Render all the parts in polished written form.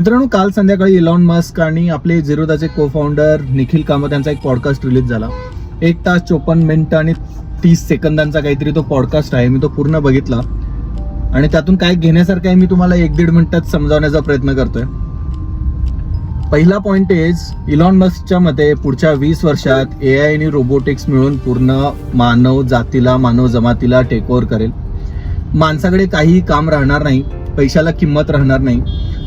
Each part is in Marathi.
मित्रांनो, काल संध्याकाळी इलॉन मस्क आणि आपले झिरोदाचे को फाउंडर निखिल कामत यांचा एक पॉडकास्ट रिलीज झाला. 1 तास 54 मिनिटं आणि 30 सेकंदांचा काहीतरी तो पॉडकास्ट आहे. मी तो पूर्ण बघितला आणि त्यातून काय घेण्यासारखं आहे मी तुम्हाला 1-1.5 मिनिटात समजावण्याचा प्रयत्न करतोय. पहिला पॉइंट इज, इलॉन मस्कच्या मते पुढच्या 20 वर्षात AI आणि रोबोटिक्स मिळून पूर्ण मानव जातीला, मानव जमातीला टेक ओव्हर करेल. माणसाकडे काही काम राहणार नाही, पैशाला किंमत राहणार नाही.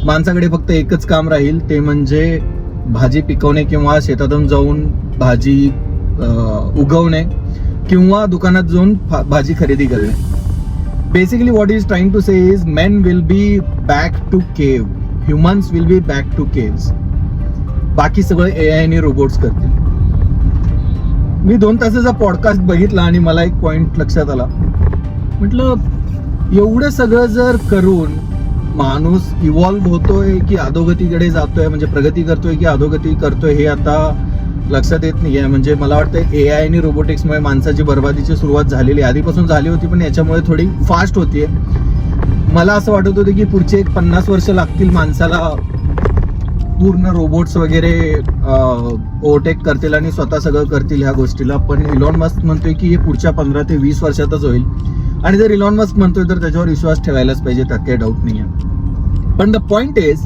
माणसाकडे फक्त एकच काम राहील, ते म्हणजे भाजी पिकवणे किंवा शेतातून जाऊन भाजी उगवणे किंवा दुकानात जाऊन भाजी खरेदी करणे. Basically what is trying to say is men will be back to cave, humans will be back to caves. बाकी सगळं AI आणि रोबोट्स करतील. मी 2 तासाचा पॉडकास्ट बघितला आणि मला एक पॉइंट लक्षात आला. म्हटलं, एवढं सगळं जर करून माणूस इव्हॉल्व्ह होतोय की अधोगतीकडे जातोय, म्हणजे प्रगती करतोय की अधोगती करतोय, हे आता लक्षात येत नाहीये. म्हणजे मला वाटतं AI आणि रोबोटिक्समुळे माणसाची बरबादीची सुरुवात झालेली, आधीपासून झाली होती, पण याच्यामुळे थोडी फास्ट होतीये. मला असं वाटत होतं की पुढचे 50 वर्ष लागतील माणसाला पूर्ण रोबोट्स वगैरे ओव्हरटेक करतील आणि स्वतः सगळं करतील ह्या गोष्टीला. पण इलॉन मस्क म्हणतोय की हे पुढच्या 15 ते 20 वर्षातच होईल. आणि जर इलॉन मस्क म्हणतोय तर त्याच्यावर विश्वास ठेवायलाच पाहिजे, त्यात काही डाऊट नाही आहे. पण द पॉइंट इज,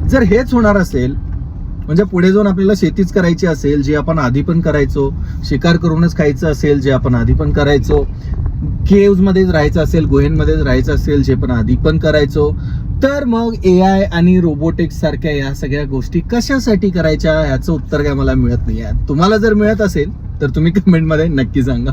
जर हेच होणार असेल, म्हणजे पुढे जाऊन आपल्याला शेतीच करायची असेल, जे आपण आधी पण करायचो, शिकार करूनच खायचं असेल, जे आपण आधी पण करायचो, केव्ज मध्येच राहायचं असेल, गुहेंमध्येच राहायचं असेल, जे पण आधी पण करायचो, तर मग AI आणि रोबोटिक्स सारख्या या सगळ्या गोष्टी कशासाठी करायच्या, याचं उत्तर काय मला मिळत नाही आहे. तुम्हाला जर मिळत असेल तर तुम्ही कमेंटमध्ये नक्की सांगा.